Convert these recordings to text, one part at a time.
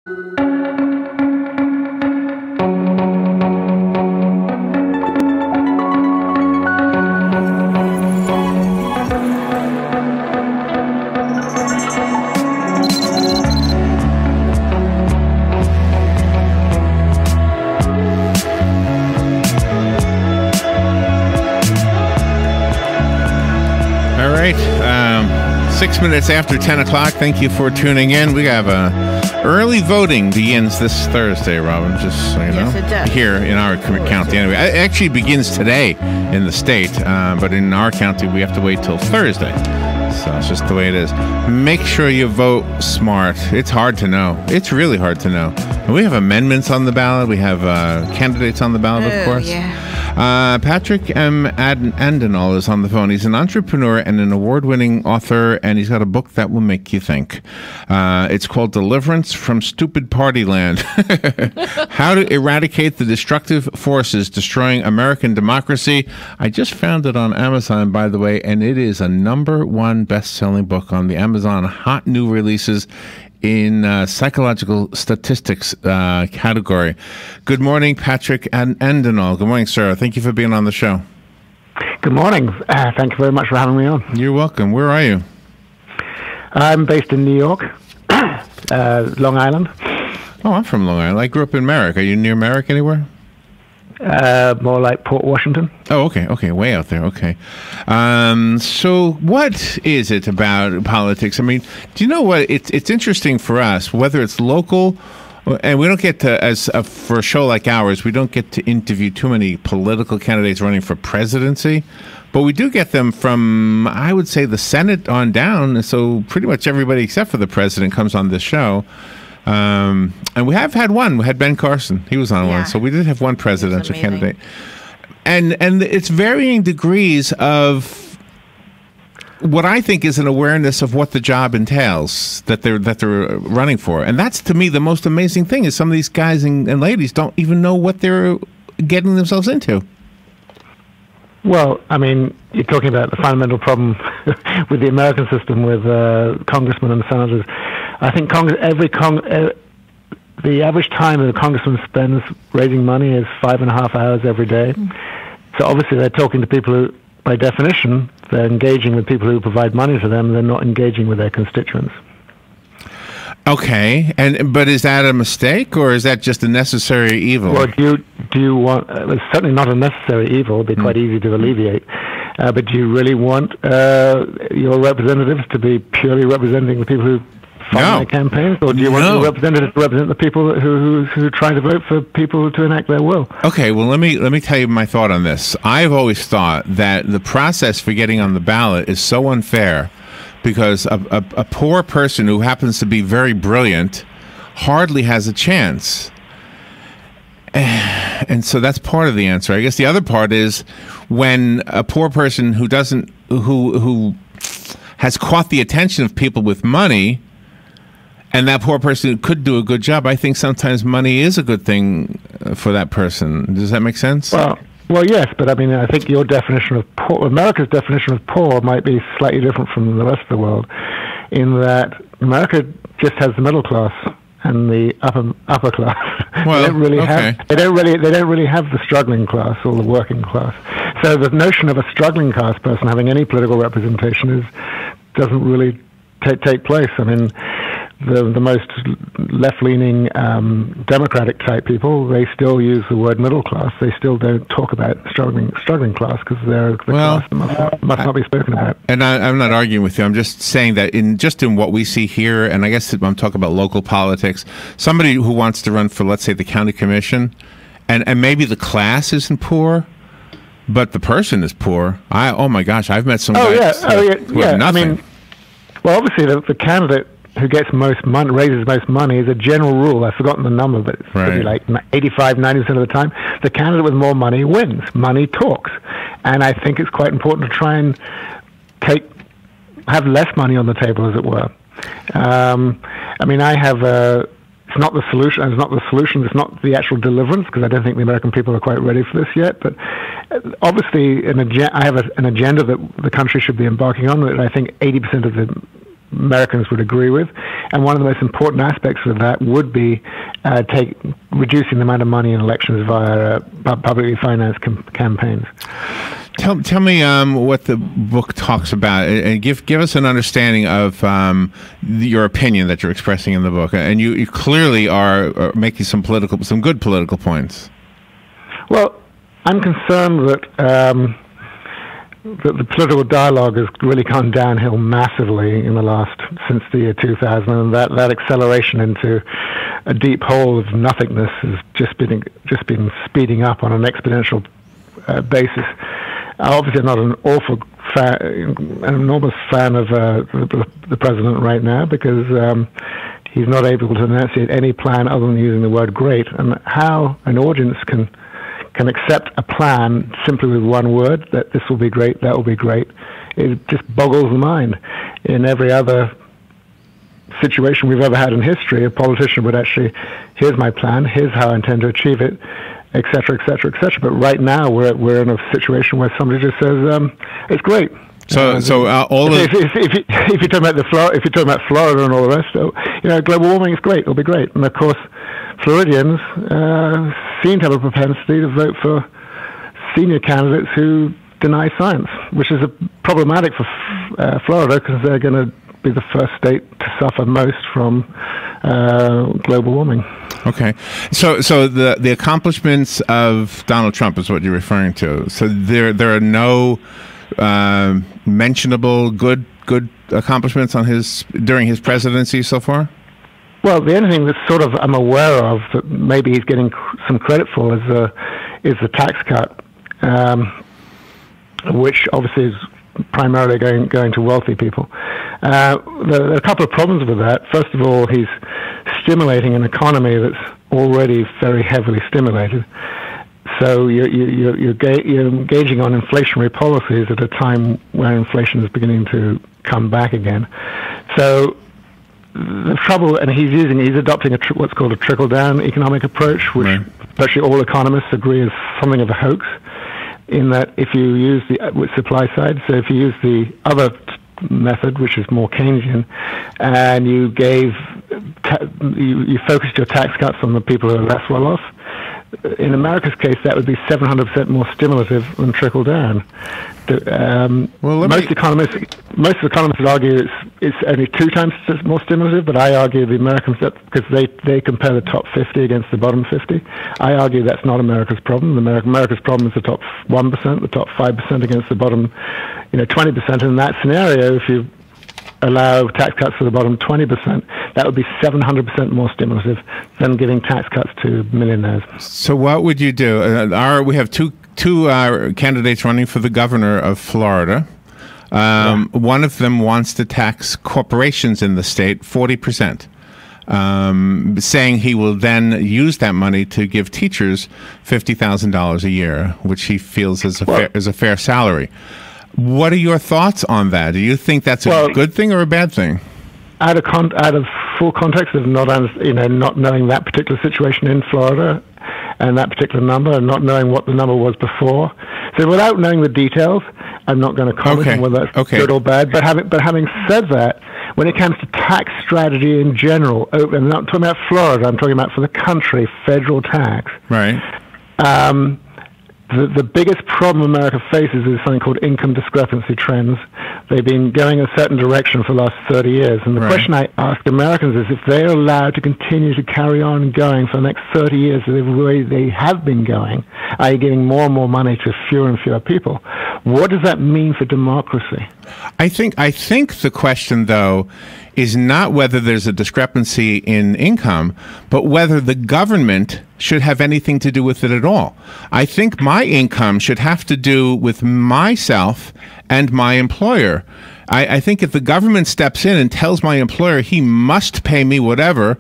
All right, 6 minutes after 10 o'clock. Thank you for tuning in. We have early voting begins this Thursday, Robin, just so you know. Yes, it does. Here in our county. Anyway, it actually begins today in the state, but in our county, we have to wait till Thursday. So it's just the way it is. Make sure you vote smart. It's hard to know. It's really hard to know. And we have amendments on the ballot. We have candidates on the ballot, of course. Yeah. Patrick M. Andenol is on the phone. He's an entrepreneur and an award-winning author, and he's got a book that will make you think. It's called Deliverance from Stupid Party Land. How to Eradicate the Destructive Forces Destroying American Democracy. I just found it on Amazon, by the way, and it is a #1 best-selling book on the Amazon Hot New Releases in psychological statistics category. Good morning, Patrick Andenol. Good morning, sir. Thank you for being on the show. Good morning. Thank you very much for having me on. You're welcome. Where are you? I'm based in New York, Long Island. Oh, I'm from Long Island. I grew up in Merrick. Are you near Merrick anywhere? More like Port Washington. Oh, okay. Okay, way out there. Okay. So what is it about politics? I mean, do you know what? It's interesting for us, whether it's local, and we don't get to, for a show like ours, we don't get to interview too many political candidates running for presidency, but we do get them from, I would say, the Senate on down. So pretty much everybody except for the president comes on this show. And we have had one. We had Ben Carson. He was on one. So we did have one presidential candidate. And it's varying degrees of what I think is an awareness of what the job entails that they're running for. And that's, to me, the most amazing thing is some of these guys and ladies don't even know what they're getting themselves into. Well, I mean, you're talking about the fundamental problem with the American system with congressmen and senators. I think the average time that a congressman spends raising money is 5.5 hours every day. So obviously they're talking to people who, by definition, they're engaging with people who provide money to them. They're not engaging with their constituents. Okay, but is that a mistake or is that just a necessary evil? Well, do you want? It's certainly not a necessary evil. It'd be quite easy to alleviate. But do you really want your representatives to be purely representing the people who fund their campaigns, or do you want your representatives to represent the people who try to vote for people to enact their will? Okay, well, let me tell you my thought on this. I've always thought that the process for getting on the ballot is so unfair because a poor person who happens to be very brilliant hardly has a chance. And so that's part of the answer. I guess the other part is when a poor person who has caught the attention of people with money, and that poor person could do a good job, I think sometimes money is a good thing for that person. Does that make sense? Well, yes, but I mean, I think your definition of poor, America's definition of poor, might be slightly different from the rest of the world, in that America just has the middle class and the upper class. Well, they don't really have the struggling class or the working class. So the notion of a struggling class person having any political representation doesn't really take place. I mean, the most left-leaning democratic type people, they still use the word middle class. They still don't talk about struggling class because they're the class that must not be spoken about. And I'm not arguing with you. I'm just saying that in what we see here, and I guess I'm talking about local politics, somebody who wants to run for, let's say, the county commission, and maybe the class isn't poor, but the person is poor. Oh my gosh, I've met some guys who have nothing. I mean, well, obviously the candidate who gets most money, raises most money, is a general rule. I've forgotten the number, but it's maybe like 85, 90% of the time. The candidate with more money wins. Money talks. And I think it's quite important to try and have less money on the table, as it were. I mean, it's not the solution. It's not the actual deliverance, because I don't think the American people are quite ready for this yet. But obviously, I have an agenda that the country should be embarking on, that I think 80% of the Americans would agree with. And one of the most important aspects of that would be reducing the amount of money in elections via publicly financed campaigns. Tell me what the book talks about, and give us an understanding of your opinion that you're expressing in the book. And you clearly are making some good political points. Well, I'm concerned that the political dialogue has really gone downhill massively since the year 2000, and that acceleration into a deep hole of nothingness has just been speeding up on an exponential basis. Obviously, I'm not an enormous fan of the president right now, because he's not able to enunciate any plan other than using the word "great." And how an audience can accept a plan simply with one word, that this will be great, that will be great, it just boggles the mind. In every other situation we've ever had in history, a politician would actually, here's my plan, here's how I intend to achieve it, et cetera, et cetera, et cetera. But right now we're in a situation where somebody just says, it's great. If you're talking about Florida and all the rest, global warming is great, it'll be great. And of course, Floridians seem to have a propensity to vote for senior candidates who deny science, which is problematic for Florida, because they're going to be the first state to suffer most from global warming. Okay, so the accomplishments of Donald Trump is what you're referring to. So there are no mentionable good accomplishments during his presidency so far? Well, the only thing that sort of I'm aware of that maybe he's getting some credit for is the tax cut, which obviously is primarily going to wealthy people. There are a couple of problems with that. First of all, he's stimulating an economy that's already very heavily stimulated. So you're engaging on inflationary policies at a time where inflation is beginning to come back again. So the trouble, and he's adopting what's called a trickle-down economic approach, which virtually all economists agree is something of a hoax, in that if you use with supply side, so if you use the other method, which is more Keynesian, and you focused your tax cuts on the people who are less well off, in America's case, that would be 700% more stimulative than trickle down. Most economists would argue it's only 2 times more stimulative, but I argue the Americans, because they compare the top 50 against the bottom 50. I argue that's not America's problem. America's problem is the top 1%, the top 5% against the bottom 20%. In that scenario, if you allow tax cuts to the bottom 20%, that would be 700% more stimulative than giving tax cuts to millionaires. So what would you do? We have two candidates running for the governor of Florida. One of them wants to tax corporations in the state 40%, saying he will then use that money to give teachers $50,000 a year, which he feels is a fair salary. What are your thoughts on that? Do you think that's a good thing or a bad thing? Out of full context of not knowing that particular situation in Florida and that particular number, and not knowing what the number was before, so without knowing the details, I'm not going to comment on whether that's good or bad. But having said that, when it comes to tax strategy in general, I'm not talking about Florida. I'm talking about for the country, federal tax. Right. The biggest problem America faces is something called income discrepancy trends. They've been going a certain direction for the last 30 years. And the question I ask Americans is, if they're allowed to continue to carry on going for the next 30 years the way they have been going, i.e. giving more and more money to fewer and fewer people, what does that mean for democracy? I think the question, though, is not whether there's a discrepancy in income, but whether the government should have anything to do with it at all. I think my income should have to do with myself and my employer. I think if the government steps in and tells my employer he must pay me whatever,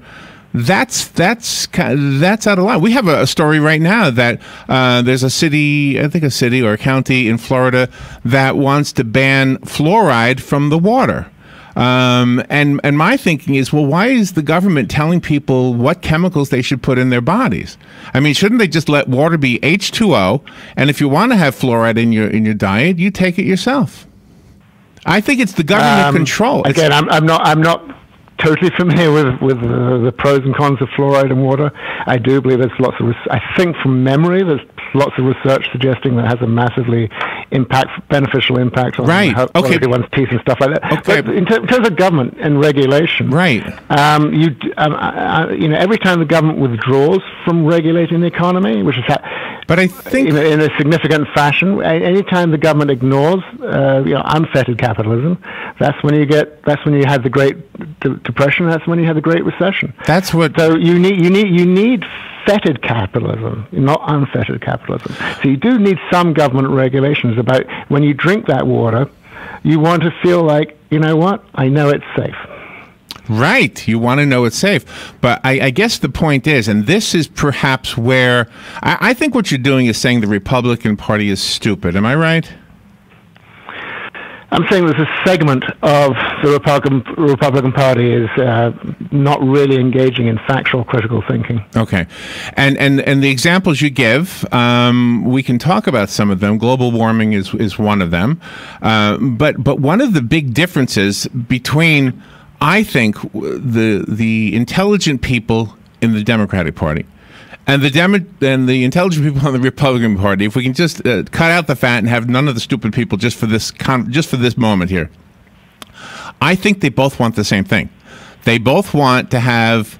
that's out of line. We have a story right now that there's a city or a county in Florida that wants to ban fluoride from the water. And my thinking is, well, why is the government telling people what chemicals they should put in their bodies? I mean, shouldn't they just let water be H2O? And if you want to have fluoride in your diet, you take it yourself. I think it's the government control. Again, I'm not totally familiar with the pros and cons of fluoride in water. I do believe there's lots of. I think from memory, there's lots of research suggesting that it has a massively beneficial impact on everyone's teeth and stuff like that. Okay. But in terms of government and regulation, right? Every time the government withdraws from regulating the economy, which is but I think in a significant fashion, any time the government ignores unfettered capitalism, that's when you had the Great Depression. That's when you had the Great Recession. That's what. So you need fettered capitalism, not unfettered capitalism. So you do need some government regulations about when you drink that water. You want to feel like, you know what? I know it's safe. Right. You want to know it's safe. But I guess the point is, and this is perhaps where I think what you're doing is saying the Republican Party is stupid. Am I right? I'm saying there's a segment of the Republican Party is not really engaging in factual critical thinking. Okay. And the examples you give, we can talk about some of them. Global warming is one of them. But one of the big differences between, I think, the intelligent people in the Democratic Party and the intelligent people on the Republican Party, if we can just cut out the fat and have none of the stupid people just for this moment here, I think they both want the same thing. They both want to have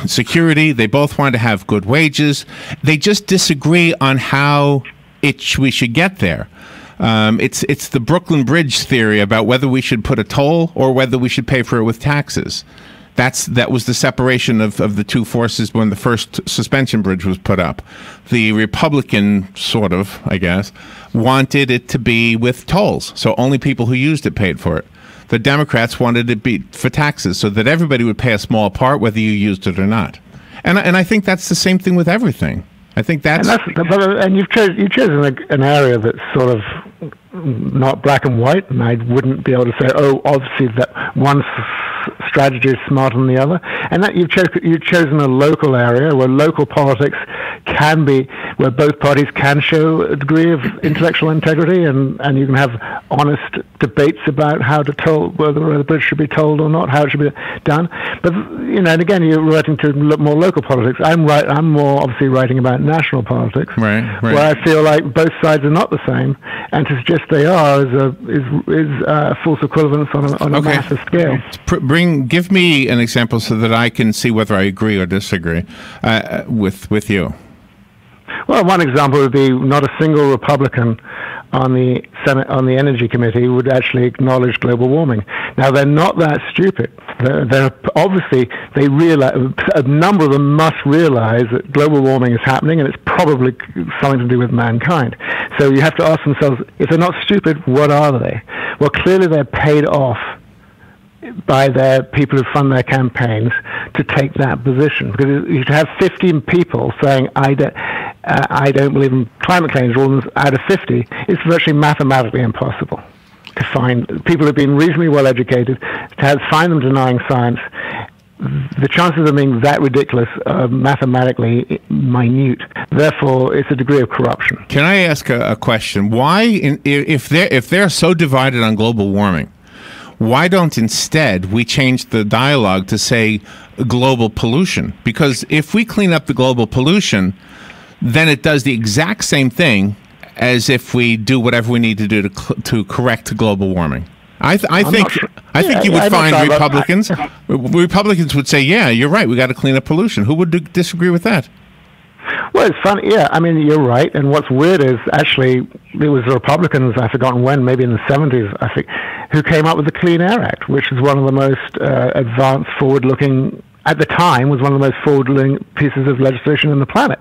security. They both want to have good wages. They just disagree on how we should get there. It's the Brooklyn Bridge theory about whether we should put a toll or whether we should pay for it with taxes. That was the separation of the two forces when the first suspension bridge was put up. The Republican, sort of, I guess, wanted it to be with tolls, so only people who used it paid for it. The Democrats wanted it to be for taxes, so that everybody would pay a small part, whether you used it or not. And I think that's the same thing with everything. I think and you've chosen an area that's sort of not black and white, and I wouldn't be able to say, oh, obviously that one strategy is smarter than the other, and that you've chosen a local area where local politics can be, where both parties can show a degree of intellectual integrity, and you can have honest debates about how to toll, whether the bridge should be tolled or not, how it should be done. But and again, you're writing to more local politics. I'm more obviously writing about national politics, right. where I feel like both sides are not the same, and to suggest they are is false equivalence on a massive scale. Give me an example so that I can see whether I agree or disagree with you. Well, one example would be not a single Republican on the Senate, on the Energy Committee, would actually acknowledge global warming. Now, they're not that stupid. They're obviously, they realize, a number of them must realize that global warming is happening, and it's probably something to do with mankind. So you have to ask themselves, if they're not stupid, what are they? Well, clearly they're paid off by their people who fund their campaigns to take that position. Because you have 15 people saying, I don't believe in climate change out of 50, it's virtually mathematically impossible to find people who've been reasonably well educated, to find them denying science. The chances of them being that ridiculous are mathematically minute. Therefore, it's a degree of corruption. Can I ask a question? Why, if they're so divided on global warming, why don't instead we change the dialogue to say global pollution? Because if we clean up the global pollution, then it does the exact same thing as if we do whatever we need to do to correct global warming. I think you would find Republicans would say, yeah, you're right, we got to clean up pollution. Who would disagree with that? Well, it's funny. Yeah, I mean, you're right. And what's weird is actually it was the Republicans, I've forgotten when, maybe in the 70s, I think, who came up with the Clean Air Act, which is one of the most advanced, forward-looking, at the time, was one of the most forward-looking pieces of legislation on the planet.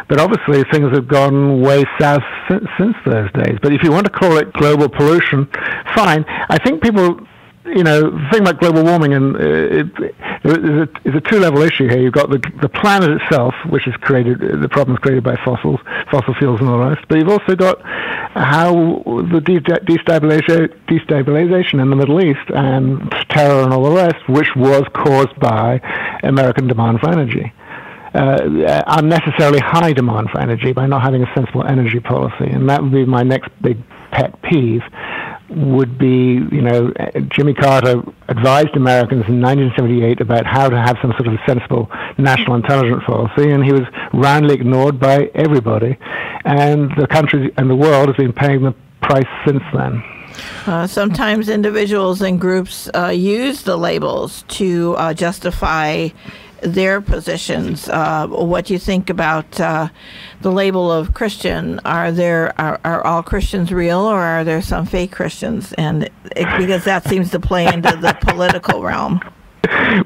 But obviously, things have gone way south since those days. But if you want to call it global pollution, fine. I think people, the thing about global warming, and it's a two-level issue here. You've got the planet itself, which is created, the problems created by fossil fuels and all the rest. But you've also got how the destabilization in the Middle East and terror and all the rest, which was caused by American demand for energy. Unnecessarily high demand for energy by not having a sensible energy policy. And that would be my next big pet peeve. would be, Jimmy Carter advised Americans in 1978 about how to have some sort of sensible national intelligence policy, and he was roundly ignored by everybody. And the country and the world has been paying the price since then. Sometimes individuals and groups use the labels to justify their positions. What do you think about the label of Christian? Are all Christians real, or are there some fake Christians? And because that seems to play into the political realm.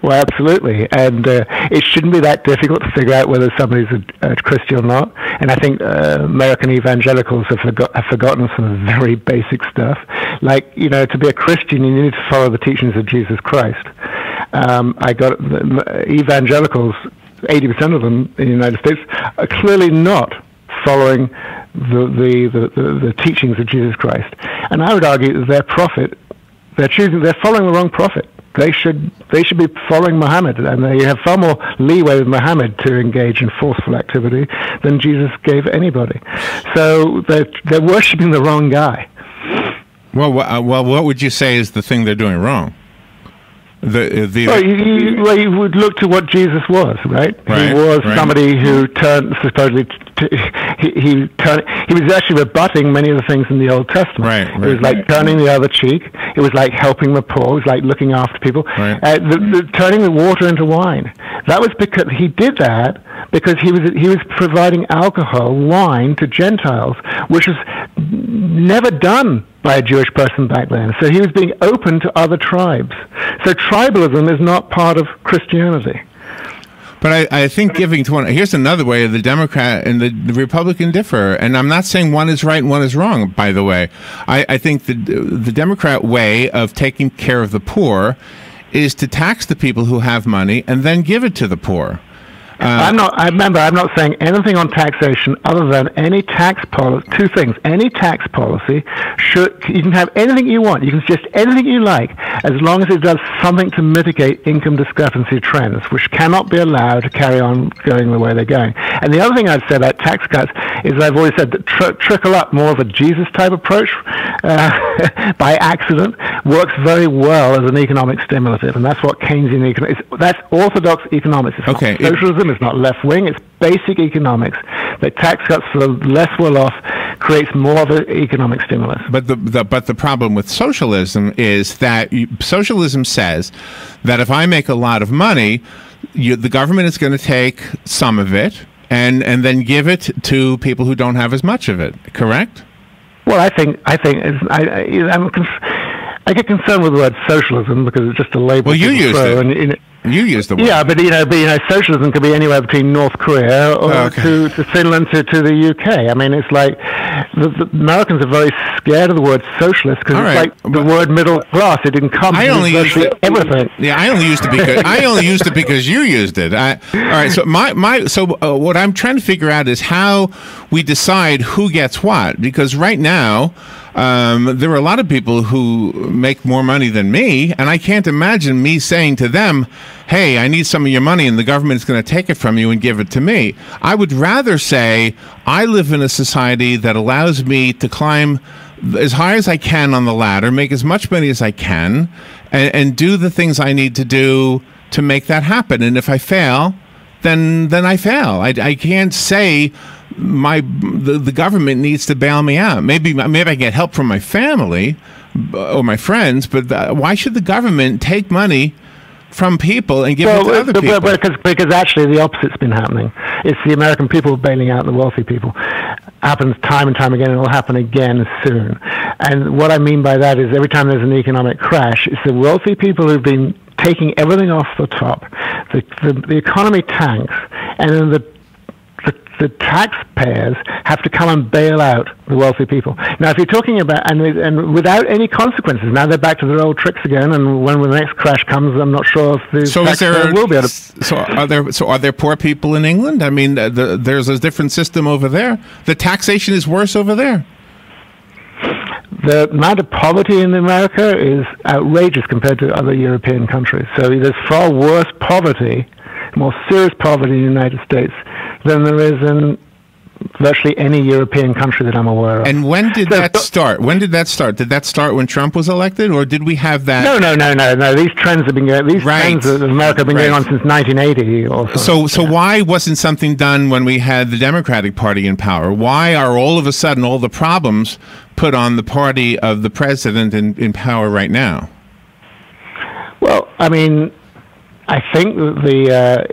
Well, absolutely, and it shouldn't be that difficult to figure out whether somebody's a Christian or not. And I think American evangelicals have forgotten some very basic stuff. Like, to be a Christian, you need to follow the teachings of Jesus Christ. Evangelicals, 80% of them in the United States, are clearly not following the teachings of Jesus Christ. And I would argue that they're following the wrong prophet. They should be following Muhammad, and they have far more leeway with Muhammad to engage in forceful activity than Jesus gave anybody. So they're worshiping the wrong guy. Well, what would you say is the thing they're doing wrong? You would look to what Jesus was, right? He was somebody who turned supposedly. He was actually rebutting many of the things in the Old Testament. Right. It was like turning the other cheek. It was like helping the poor. It was like looking after people. Right. Turning the water into wine. That was because he did that because he was providing alcohol, wine to Gentiles, which was never done by a Jewish person back then. So he was being open to other tribes. So tribalism is not part of Christianity. But I think giving to one, here's another way the Democrat and the Republican differ. And I'm not saying one is right and one is wrong, by the way. I think the Democrat way of taking care of the poor is to tax the people who have money and then give it to the poor. I'm not saying anything on taxation other than any tax policy. Two things. Any tax policy you can have anything you want. You can suggest anything you like, as long as it does something to mitigate income discrepancy trends, which cannot be allowed to carry on going the way they're going. And the other thing I'd say about tax cuts is I've always said that trickle up, more of a Jesus type approach by accident, works very well as an economic stimulative, and that's what Keynesian economics. That's orthodox economics. It's okay. Not socialism. It's not left wing. It's basic economics. That tax cuts for the less well off creates more of an economic stimulus. But the problem with socialism is that socialism says that if I make a lot of money, the government is going to take some of it and then give it to people who don't have as much of it. Correct? Well, I get concerned with the word socialism because it's just a label. Well, you used it. You used the word. Yeah, but socialism could be anywhere between North Korea or to Finland to the UK. I mean, it's like the Americans are very scared of the word socialist because it's like the word middle class. It encompasses virtually everything. Yeah, I only used it because you used it. All right. So what I'm trying to figure out is how we decide who gets what, because right now. There are a lot of people who make more money than me, and I can't imagine me saying to them, hey, I need some of your money, and the government is going to take it from you and give it to me. I would rather say I live in a society that allows me to climb as high as I can on the ladder, make as much money as I can, and do the things I need to do to make that happen. And if I fail, then I fail. I can't say the government needs to bail me out. Maybe I get help from my family or my friends, but why should the government take money from people and give it to other people? Because actually the opposite's been happening. It's the American people bailing out the wealthy people. Happens time and time again, and it will happen again soon. And what I mean by that is every time there's an economic crash, it's the wealthy people who've been taking everything off the top. The economy tanks, and then the taxpayers have to come and bail out the wealthy people. Now, if you're talking about, and without any consequences, now they're back to their old tricks again, and when the next crash comes, I'm not sure if the taxpayer will be able to... So are there poor people in England? I mean, there's a different system over there. The taxation is worse over there. The amount of poverty in America is outrageous compared to other European countries. So there's far worse poverty, more serious poverty in the United States than there is in virtually any European country that I'm aware of. And when did that start? When did that start? Did that start when Trump was elected, or did we have that? No. These trends have been going. These trends in America have been going on since 1980 or so. So why wasn't something done when we had the Democratic Party in power? Why are all of a sudden all the problems put on the party of the president in power right now? Well, I mean, I think the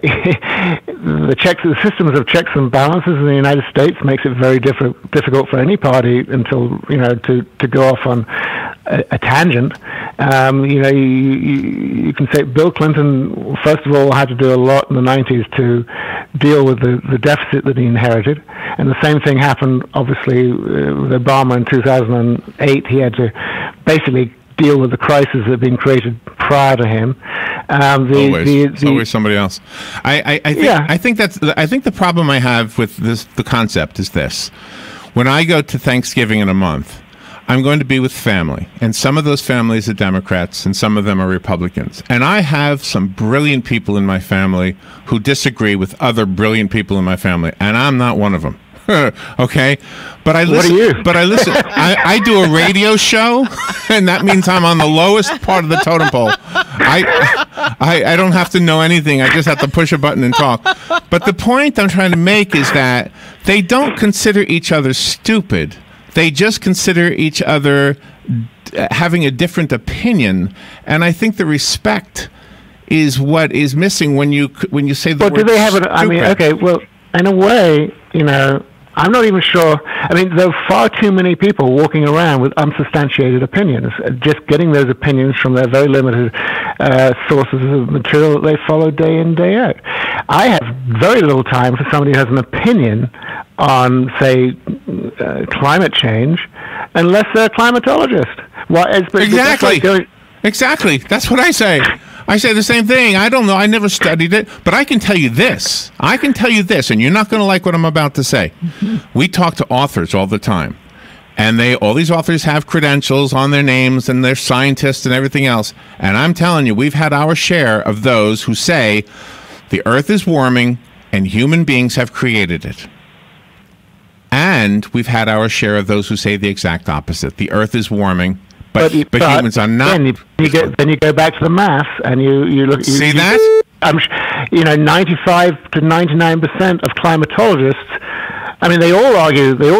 systems of checks and balances in the United States makes it very difficult for any party until to go off on a tangent. You can say Bill Clinton first of all had to do a lot in the 90s to deal with the deficit that he inherited, and the same thing happened obviously with Obama in 2008. He had to basically deal with the crisis that had been created prior to him. Always somebody else. I think the problem I have with the concept is this: when I go to Thanksgiving in a month, I'm going to be with family, and some of those families are Democrats and some of them are Republicans, and I have some brilliant people in my family who disagree with other brilliant people in my family, and I'm not one of them. Okay, but I listen. What are you? But I listen. I do a radio show, and that means I'm on the lowest part of the totem pole. I don't have to know anything. I just have to push a button and talk. But the point I'm trying to make is that they don't consider each other stupid. They just consider each other having a different opinion, and I think the respect is what is missing when you say the word. But do they have stupid. I mean, okay, well, in a way, I'm not even sure. I mean, there are far too many people walking around with unsubstantiated opinions, just getting those opinions from their very limited sources of material that they follow day in, day out. I have very little time for somebody who has an opinion on, say, climate change, unless they're a climatologist. Exactly. That's what I say. I say the same thing. I don't know. I never studied it, but I can tell you this. And you're not going to like what I'm about to say. We talk to authors all the time, and all these authors have credentials on their names, and they're scientists and everything else. And I'm telling you, we've had our share of those who say the Earth is warming and human beings have created it. And we've had our share of those who say the exact opposite. The Earth is warming. But humans are not. Then you go back to the maths and you look. See that? 95 to 99% of climatologists. I mean, they all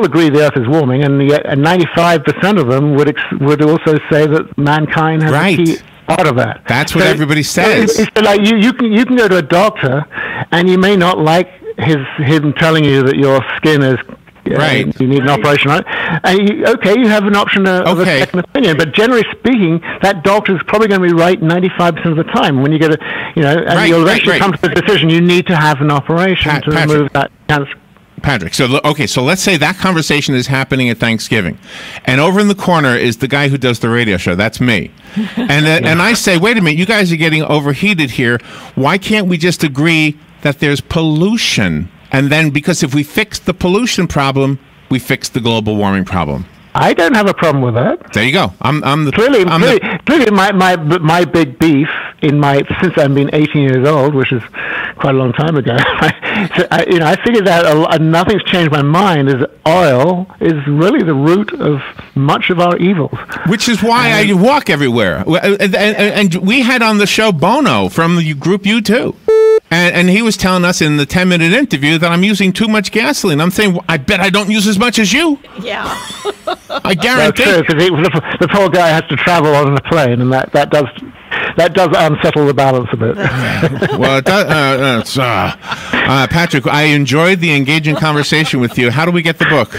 agree the Earth is warming, and yet 95% of them would also say that mankind has a key part of that. That's what everybody says. It's like you can go to a doctor, and you may not like him telling you that your skin is. Right. You need an operation on it. And you have an option of a second opinion. But generally speaking, that doctor is probably going to be right 95% of the time. When you get you'll eventually come to the decision, you need to have an operation to remove that cancer. Patrick, so let's say that conversation is happening at Thanksgiving, and over in the corner is the guy who does the radio show. That's me, and I say, wait a minute, you guys are getting overheated here. Why can't we just agree that there's pollution? And then, because if we fix the pollution problem, we fix the global warming problem. I don't have a problem with that. There you go. Clearly, my big beef since I've been 18 years old, which is quite a long time ago. I figured out nothing's changed my mind. Is oil is really the root of much of our evils. Which is why I walk everywhere. And we had on the show Bono from the group U2. And he was telling us in the 10-minute interview that I'm using too much gasoline. I'm saying, I bet I don't use as much as you. Yeah. I guarantee. That's true, because the poor guy has to travel on a plane, and that does unsettle the balance a bit. Well, it does, Patrick, I enjoyed the engaging conversation with you. How do we get the book?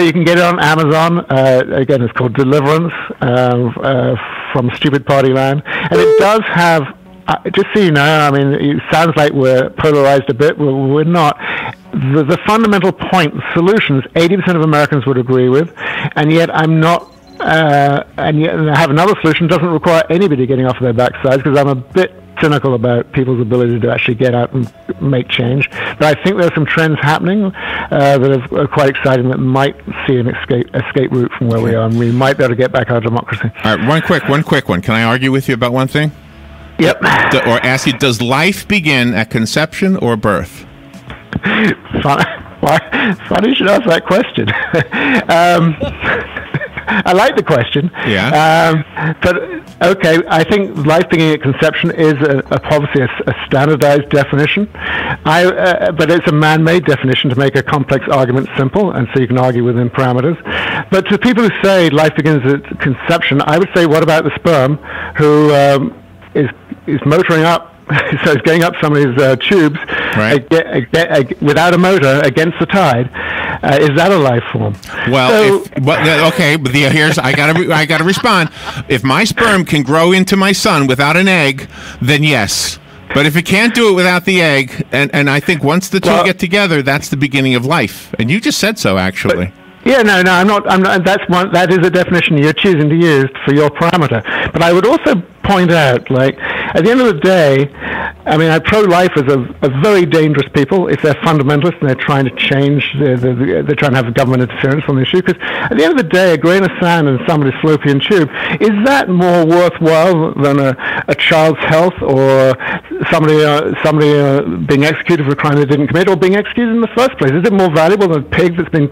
You can get it on Amazon. Again, it's called Deliverance from Stupid Party Land. And it does have, just so you know, I mean, it sounds like we're polarized a bit. We're not. The fundamental point, solutions, 80% of Americans would agree with, and yet I'm not. And yet I have another solution. Doesn't require anybody getting off their backsides, because I'm a bit cynical about people's ability to actually get out and make change. But I think there are some trends happening that are quite exciting that might see an escape route from where we are, and we might be able to get back our democracy. All right, one quick one. Can I argue with you about one thing? Yep. Or ask you, does life begin at conception or birth? Fine. Why? Funny you should ask that question. I like the question. Yeah. But okay, I think life beginning at conception is obviously a standardized definition. But it's a man-made definition to make a complex argument simple, and so you can argue within parameters. But to people who say life begins at conception, I would say, what about the sperm who is motoring up? So it's going up somebody's tubes, right, without a motor against the tide. Is that a life form? Well, okay. But here's I gotta respond. If my sperm can grow into my son without an egg, then yes. But if it can't do it without the egg, and I think once the two get together, that's the beginning of life. And you just said so, actually. Yeah, no, I'm not. That is a definition you're choosing to use for your parameter. But I would also point out, like, at the end of the day, I mean, pro-lifers are very dangerous people if they're fundamentalists and they're trying to change, they're trying to have government interference on the issue. Because at the end of the day, a grain of sand in somebody's fallopian tube, is that more worthwhile than a child's health, or somebody being executed for a crime they didn't commit, or being executed in the first place? Is it more valuable than a pig that's been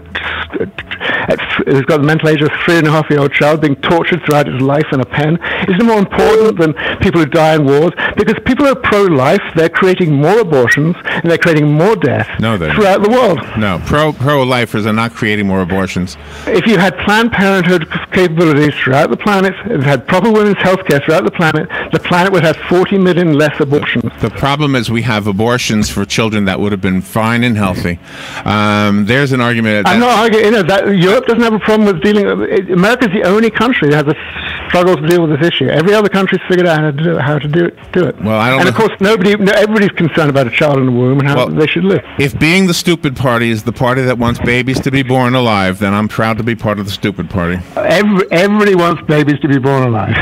who's got the mental age of a 3.5-year-old child being tortured throughout his life in a pen? Is it more important than people who die in wars? Because people who are pro-life, they're creating more abortions and they're creating more death throughout the world. No, pro-lifers are not creating more abortions. If you had Planned Parenthood capabilities throughout the planet, if it had proper women's health care throughout the planet would have 40 million less abortions. The problem is we have abortions for children that would have been fine and healthy. There's an argument. I'm not arguing that Europe doesn't have a problem with dealing. America's the only country that has a struggle to deal with this issue. Every other country's figured out how to do it. Well, I don't. And of course, everybody's concerned about a child in the womb and how they should live. If being the stupid party is the party that wants babies to be born alive, then I'm proud to be part of the stupid party. Everybody wants babies to be born alive.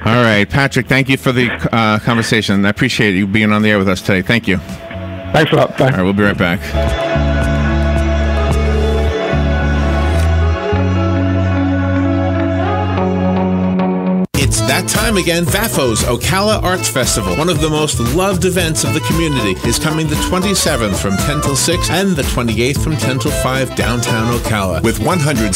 All right, Patrick, thank you for the conversation. I appreciate you being on the air with us today. Thank you. Thanks a lot. Bye. All right, we'll be right back. It's that time again. VAFO's Ocala Arts Festival, one of the most loved events of the community, is coming the 27th from 10 till 6 and the 28th from 10 till 5 downtown Ocala, with 100